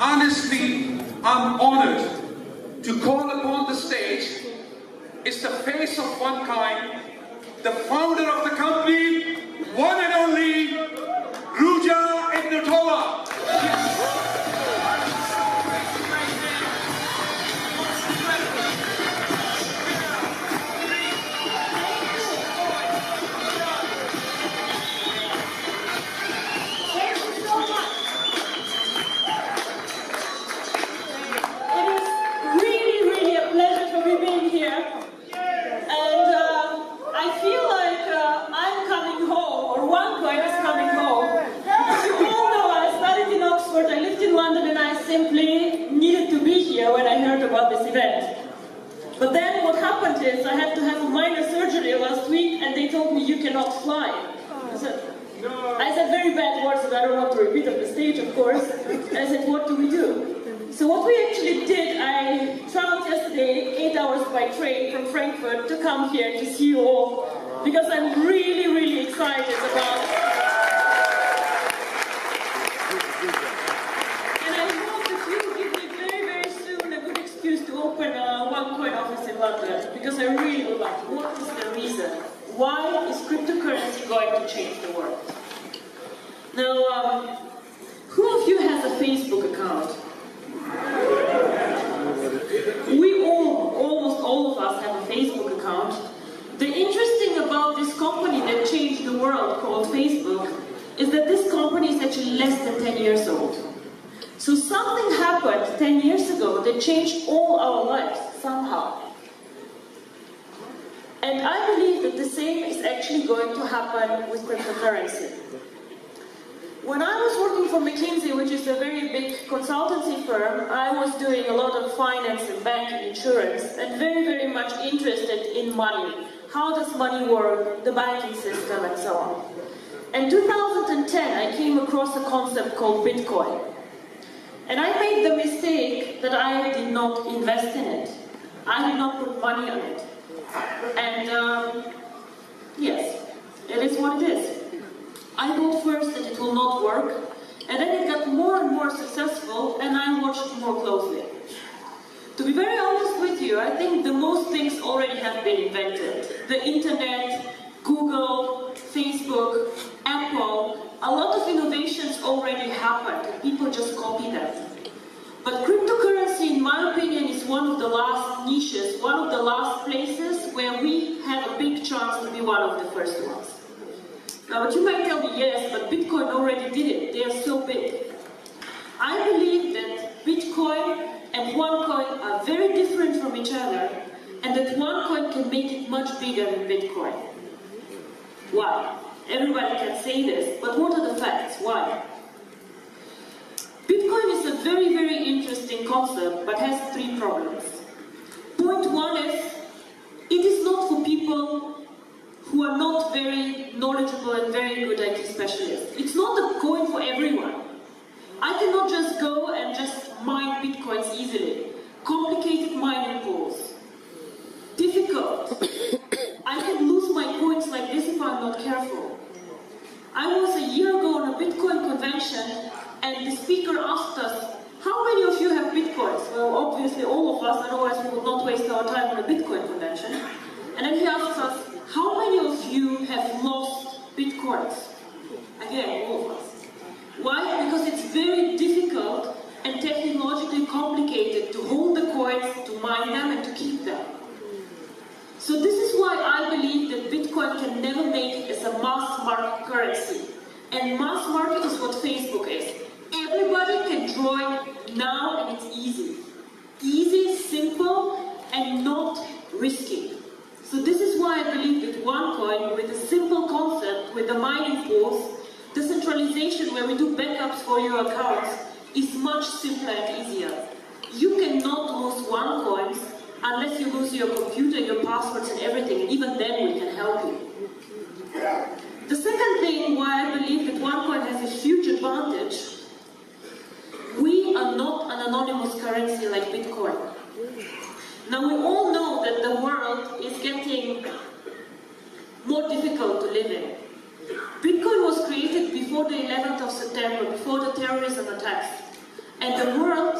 Honestly, I'm honored to call upon the stage is the face of OneCoin, the founder of the company, one and only Ruja Ignatova. Simply needed to be here when I heard about this event. But then what happened is I had to have a minor surgery last week and they told me you cannot fly. I said very bad words that I don't want to repeat on the stage, of course. And I said, what do we do? So what we actually did, I traveled yesterday 8 hours by train from Frankfurt to come here to see you all because I'm really, really excited about because I really would like to. What is the reason? Why is cryptocurrency going to change the world? Now, who of you has a Facebook account? We all, almost all of us have a Facebook account. The interesting about this company that changed the world called Facebook is that this company is actually less than 10 years old. So something happened 10 years ago that changed all our lives somehow. And I believe that the same is actually going to happen with cryptocurrency. When I was working for McKinsey, which is a very big consultancy firm, I was doing a lot of finance and banking, insurance, and very, very much interested in money. How does money work, the banking system, and so on. In 2010, I came across a concept called Bitcoin. And I made the mistake that I did not invest in it. I did not put money on it. And yes, it is what it is. I thought first that it will not work, and then it got more and more successful, and I watched it more closely. To be very honest with you, I think the most things already have been invented. The internet, Google, Facebook, Apple, a lot of innovations already happened, and people just copy them. But cryptocurrency, in my opinion, is one of the last niches, one of the last places where we have a big chance to be one of the first ones. Now, but you might tell me, yes, but Bitcoin already did it. They are so big. I believe that Bitcoin and OneCoin are very different from each other, and that OneCoin can make it much bigger than Bitcoin. Why? Everybody can say this, but what are the facts? Why? Bitcoin is a very, very interesting concept, but has three problems. Point one is, it is not for people who are not very knowledgeable and very good IT specialists. It's not a coin for everyone. I cannot just go and just mine Bitcoins easily. Complicated mining pools. Difficult. I can lose my coins like this if I'm not careful. I was a year ago on a Bitcoin convention, and the speaker asked us, how many of you have Bitcoins? Well, obviously all of us, otherwise we would not waste our time on a Bitcoin convention. And then he asked us, how many of you have lost Bitcoins? Again, all of us. Why? Because it's very difficult and technologically complicated to hold the coins, to mine them, and to keep them. So this is why I believe that Bitcoin can never make it as a mass market currency. And mass market is what Facebook is. Everybody can join now, and it's easy. Easy, simple, and not risky. So this is why I believe that OneCoin, with a simple concept, with the mining pools, decentralization where we do backups for your accounts, is much simpler and easier. You cannot lose OneCoins unless you lose your computer, your passwords, and everything. And even then we can help you. The second thing why I believe that OneCoin has a huge advantage, we are not an anonymous currency like Bitcoin. Now we all know that the world is getting more difficult to live in. Bitcoin was created before the 11th of September, before the terrorism attacks. And the world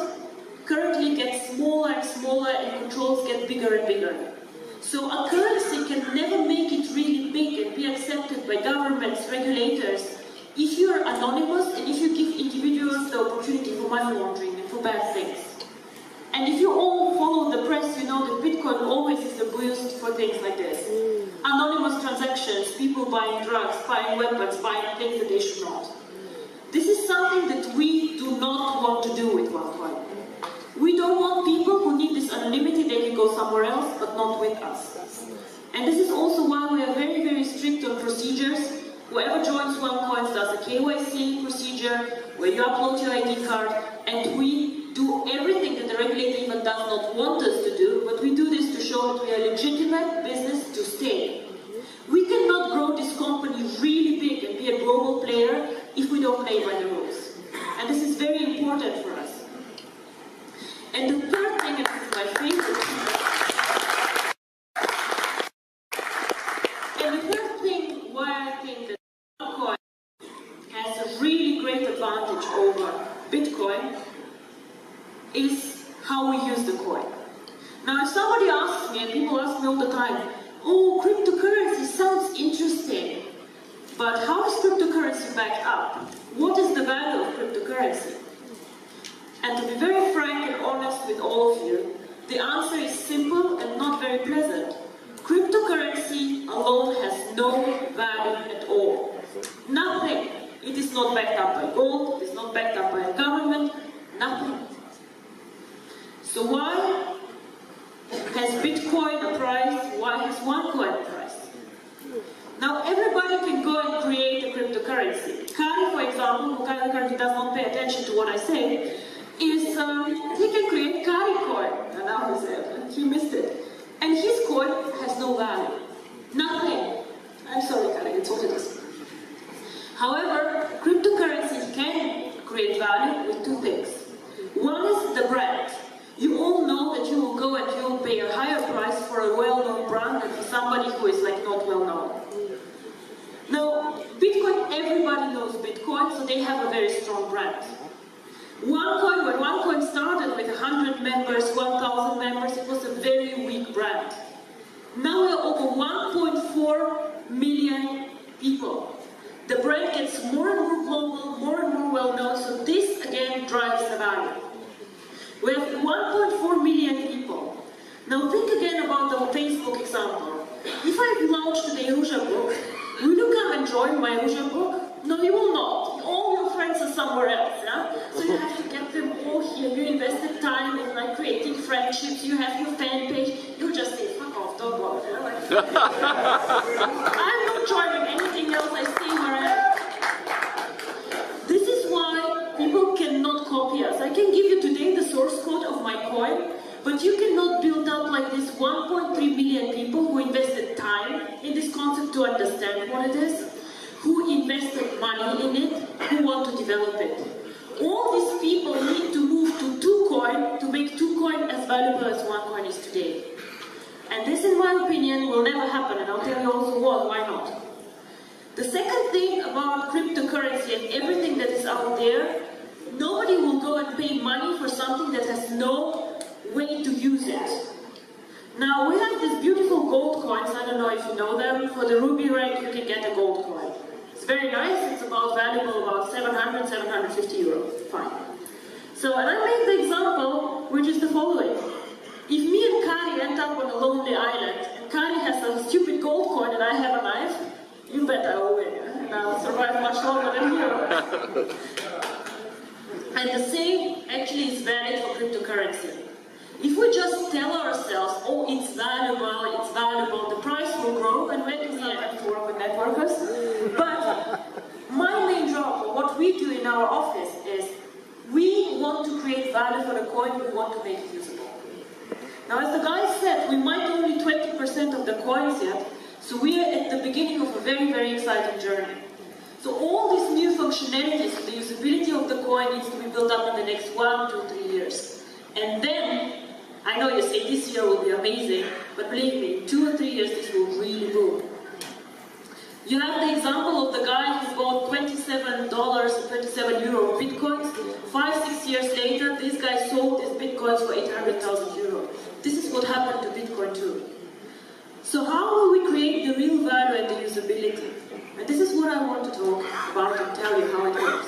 currently gets smaller and smaller and controls get bigger and bigger. So a currency can never make it really big and be accepted by governments, regulators, if you're anonymous and if you give individuals the opportunity for money laundering and for bad things. And if you all follow the press, you know that Bitcoin always is the boost for things like this. Anonymous transactions, people buying drugs, buying weapons, buying things that they should not. This is something that we do not want to do with OneCoin. We don't want people who need this unlimited, they can go somewhere else, but not with us. And this is also why we are very, very strict on procedures. Whoever joins OneCoin does a KYC procedure, where you upload your ID card, and we do everything that the regulator even does not want us to do, but we do this to show that we are a legitimate business to stay. We cannot grow this company really big and be a global player if we don't play by the rules. And this is very important for us. And the third thing, and this is my favorite, and the third thing why I think that OneCoin has a really great advantage over Bitcoin is how we use the coin. Now, if somebody asks me, and people ask me all the time, oh, cryptocurrency sounds interesting, but how is cryptocurrency backed up? What is the value of cryptocurrency? And to be very frank and honest with all of you, the answer is simple and not very pleasant. Cryptocurrency alone has no value at all. Nothing. It is not backed up by gold, it is not backed up by a government, nothing. So why has Bitcoin a price? Why has OneCoin a price? Now everybody can go and create a cryptocurrency. Kari, for example, who currently does not pay attention to what I say, is he can create Kari coin. And now he missed it. And his coin has no value. Nothing. I'm sorry, Kari, it's what it is. However, cryptocurrencies can create value with two things. One is the brand. You all know that you will go and you will pay a higher price for a well-known brand than for somebody who is like not well-known. Now, Bitcoin, everybody knows Bitcoin, so they have a very strong brand. OneCoin, when OneCoin started with 100 members, 1,000 members, it was a very weak brand. Now we are over 1.4 million people. The brand gets more and more global, more and more well-known, so this again drives the value. We have 1.4 million people. Now think again about the Facebook example. If I launch today Ruja book, will you come and join my Ruja book? No, you will not. All your friends are somewhere else, yeah? So you have to get them all here. You invested time in like creating friendships, you have your fan page, you just say, fuck off, don't bother. Yeah? Like, I'm not joining anything else, I stay where I am. This is why people cannot copy us. I can give you today the source code of my coin, but you cannot build up like this 1.3 million people who invested time in this concept to understand what it is, who invested money in it, who want to develop it. All these people need to move to 2Coin to make 2Coin as valuable as OneCoin is today. And this, in my opinion, will never happen, and I'll tell you also why not. The second thing about cryptocurrency and everything that is out there, nobody will go and pay money for something that has no way to use it. Now, we have these beautiful gold coins, I don't know if you know them. For the Ruby rank, you can get a gold coin. It's very nice, it's about valuable, about 700, 750 euros, fine. So, and I made the example, which is the following. If me and Kari end up on a lonely island, and Kari has a stupid gold coin and I have a knife, you bet I will win, and I'll survive much longer than you. And the same actually is valid for cryptocurrency. If we just tell ourselves, oh, it's valuable, the price will grow, and when do we have to work with networkers? But my main job, or what we do in our office, is we want to create value for the coin, we want to make it usable. Now, as the guy said, we might only 20% of the coins yet, so we are at the beginning of a very, very exciting journey. So all these new functionalities, the usability of the coin needs to be built up in the next 1, 2, 3 years. And then, I know you say this year will be amazing, but believe me, in 2 or 3 years this will really boom. You have the example of the guy who bought $27 and €27 Bitcoins. 5, 6 years later, coins for 800,000 euro. This is what happened to Bitcoin too. So how will we create the real value and the usability? And this is what I want to talk about and tell you how it works.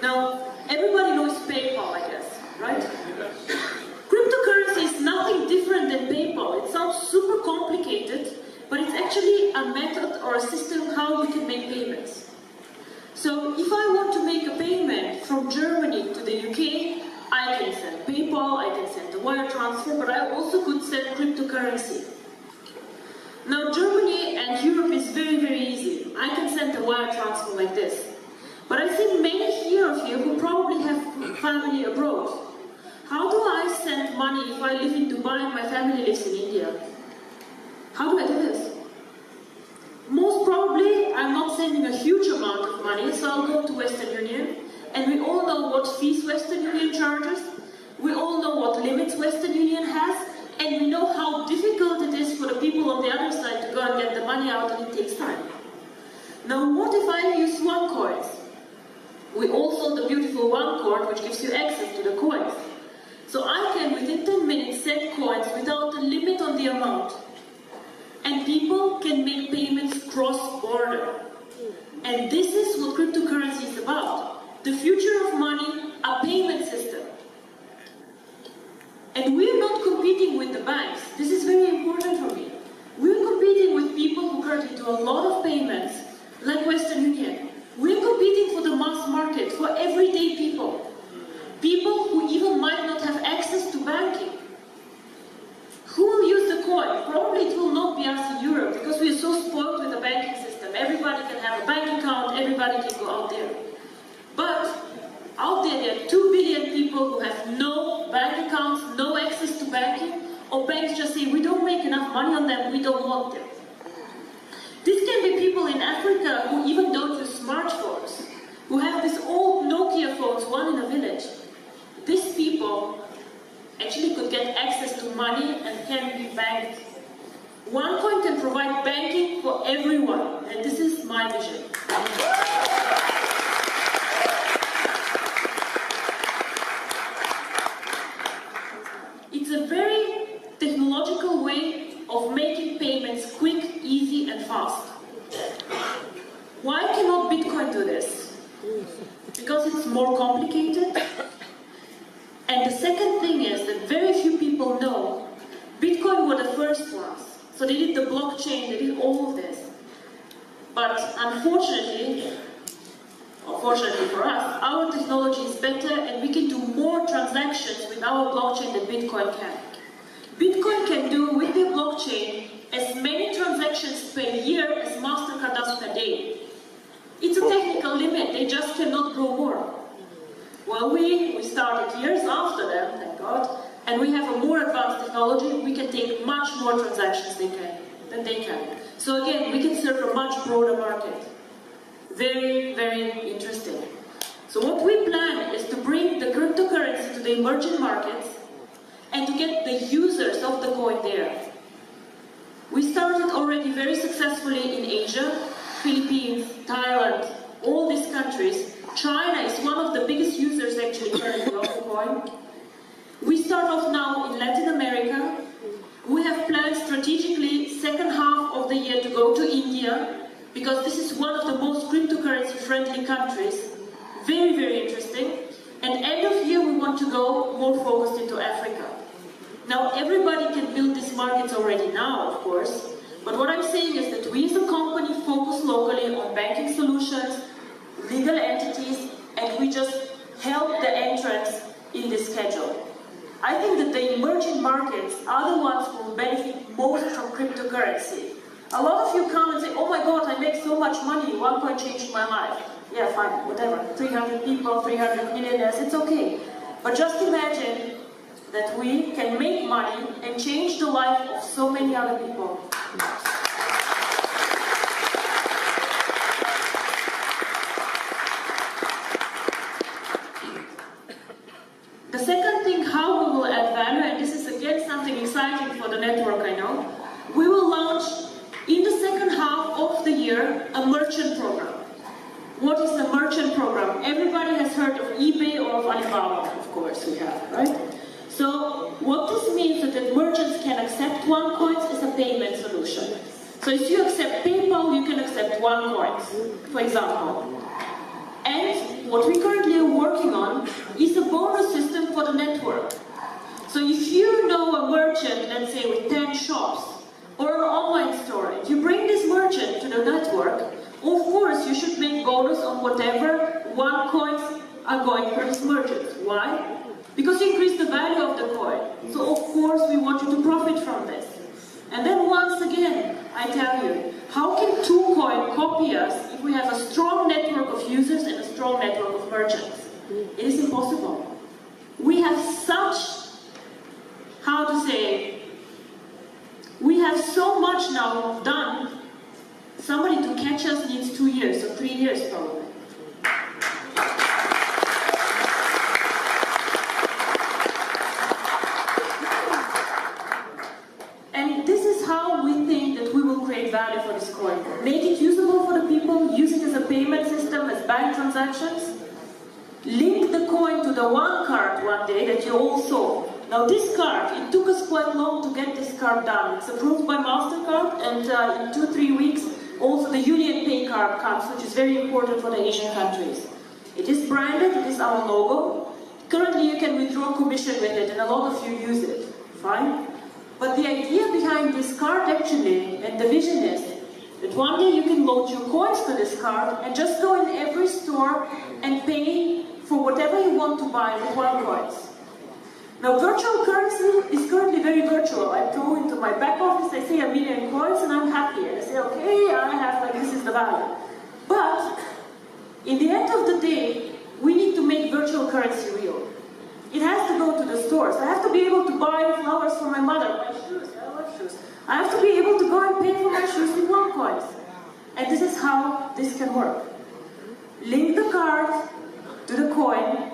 Now, everybody knows PayPal, I guess, right? Cryptocurrency is nothing different than PayPal. It sounds super complicated, but it's actually a method or a system how you can make payments. So if I want to make a payment from Germany to the UK, I can send PayPal, I can send a wire transfer, but I also could send cryptocurrency. Now Germany and Europe is very, very easy. I can send a wire transfer like this. But I think many here of you who probably have family abroad. How do I send money if I live in Dubai and my family lives in India? How do I do this? Most probably, I'm not sending a huge amount of money, so I'll go to Western Union. And we all know what fees Western Union charges. We all know what limits Western Union has. And we know how difficult it is for the people on the other side to go and get the money out, and it takes time. Now, what if I use OneCoins? We all saw the beautiful OneCoin, which gives you access to the coins. So I can, within 10 minutes, send coins without a limit on the amount. And people can make payments cross-border. And this is what cryptocurrency is about. The future of money, a payment system. And we're not competing with the banks. This is very important for me. We're competing with people who currently do a lot of payments, like Western Union. We're competing for the mass market, for everyday people. People who even might not have access to banking. Who will use the coin? Probably it will not be us in Europe, because we are so spoiled with the banking system. Everybody can have a bank account, everybody can go out there. But out there are 2 billion people who have no bank accounts, no access to banking, or banks just say, we don't make enough money on them, we don't want them. This can be people in Africa who even don't use smartphones, who have these old Nokia phones, one in a village. These people actually could get access to money and can be banked. OneCoin can provide banking for everyone, and this is my vision. It's a very technological way of making payments quick, easy, and fast. Why cannot Bitcoin do this? Because it's more complicated. And the second thing is that very few people know Bitcoin were the first ones. So they did the blockchain, they did all of this. But unfortunately, or fortunately for us, our technology is better and we can do more transactions with our blockchain than Bitcoin can. Bitcoin can do with the blockchain as many transactions per year as MasterCard does per day. It's a technical limit, they just cannot grow more. Well, we started years after them, thank God, and we have a more advanced technology. We can take much more transactions than they can. So again, we can serve a much broader market. Very, very interesting. So what we plan is to bring the cryptocurrency to the emerging markets and to get the users of the coin there. We started already very successfully in Asia, Philippines, Thailand, all these countries. China is one of the biggest users actually currently of the coin. We start off now in Latin America. We have planned strategically second half of the year to go to India, because this is one of the most cryptocurrency friendly countries. Very, very interesting. And end of year we want to go more focused into Africa. Now everybody can build these markets already now, of course. But what I'm saying is that we as a company focus locally on banking solutions, legal entities, and we just help the entrance in this schedule. I think that the emerging markets are the ones who will benefit most from cryptocurrency. A lot of you come and say, oh my God, I make so much money, OneCoin changed my life. Yeah, fine, whatever, 300 people, 300 millionaires, it's okay. But just imagine that we can make money and change the life of so many other people. The second thing, how we will add value, and this is again something exciting for the network, I know, we will launch in the second half of the year a merchant program. What is the merchant program? Everybody has heard of eBay or of Alibaba, of course we have, right? So what this means is that merchants can accept OneCoins as a payment solution. So if you accept PayPal, you can accept OneCoins, for example. And what we currently are working on is a bonus system for the network. So if you know a merchant, let's say with 10 shops, or an online store, if you bring this merchant to the network, of course you should make bonus on whatever OneCoins are going for this merchant. Why? Because you increase the value of the coin. So of course we want you to profit from this. And then once again, I tell you, how can TwoCoin copy us if we have a strong network of users and a strong network of merchants? It is impossible. We have such, how to say, we have so much now done. Somebody to catch us needs 2 years or 3 years probably. And this is how we think that we will create value for this coin. Make it usable for the people, use it as a payment system, as bank transactions. Link the coin to the one card one day that you all saw. Now this card, it took us quite long to get this card done. It's approved by MasterCard, and in 2-3 weeks also the Union Pay card comes, which is very important for the Asian countries. It is branded, it is our logo. Currently you can withdraw commission with it, and a lot of you use it. Fine? But the idea behind this card actually, and the vision is, that one day you can load your coins to this card and just go in every store and pay for whatever you want to buy with OneCoins. Now virtual currency is currently very virtual. I go into my back office, I say 1 million coins and I'm happy. And I say, okay, I have, like, this is the value. But, in the end of the day, we need to make virtual currency real. It has to go to the stores. I have to be able to buy flowers for my mother, my shoes, I love shoes. I have to be able to go and pay for my shoes with OneCoins. And this is how this can work. Link the card to the coin.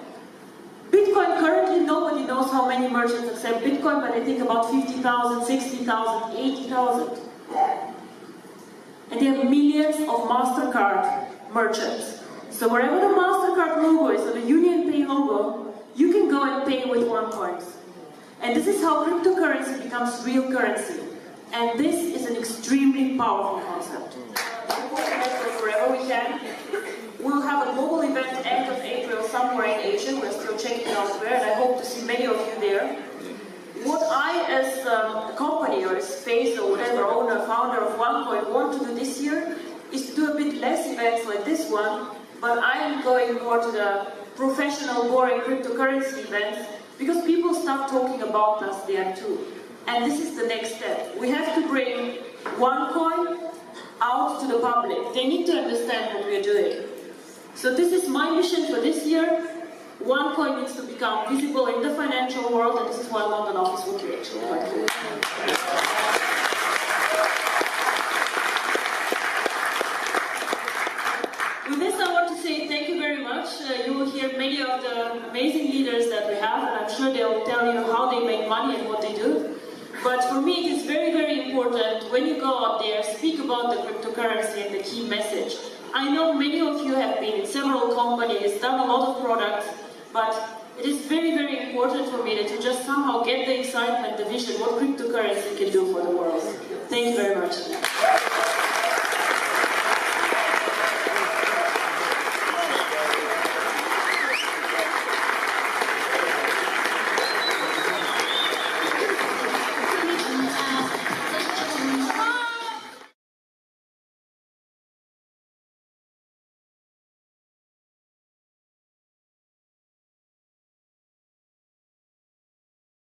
Bitcoin, currently nobody knows how many merchants accept Bitcoin, but I think about 50,000, 60,000, 80,000. And there are millions of MasterCard merchants. So wherever the MasterCard logo is, or the Union Pay logo, you can go and pay with OneCoins. And this is how cryptocurrency becomes real currency. And this is an extremely powerful concept. We'll network wherever we can. We'll have a global event end of April somewhere in Asia. We're still checking elsewhere, and I hope to see many of you there. What I, as a company or as face or whatever, owner, founder of OneCoin, want to do this year is to do a bit less events like this one, but I'm going more to the professional, boring cryptocurrency events because people start talking about us there too. And this is the next step. We have to bring OneCoin out to the public. They need to understand what we're doing. So this is my mission for this year. OneCoin needs to become visible in the financial world, and this is why London office will be actually quite cool. With this, I want to say thank you very much. You will hear many of the amazing leaders that we have, and I'm sure they'll tell you how they make money and what they do. But for me, it is very, very important when you go out there, speak about the cryptocurrency and the key message. I know many of you have been in several companies, done a lot of products, but it is very, very important for me that you just somehow get the excitement, the vision, what cryptocurrency can do for the world. Thank you very much.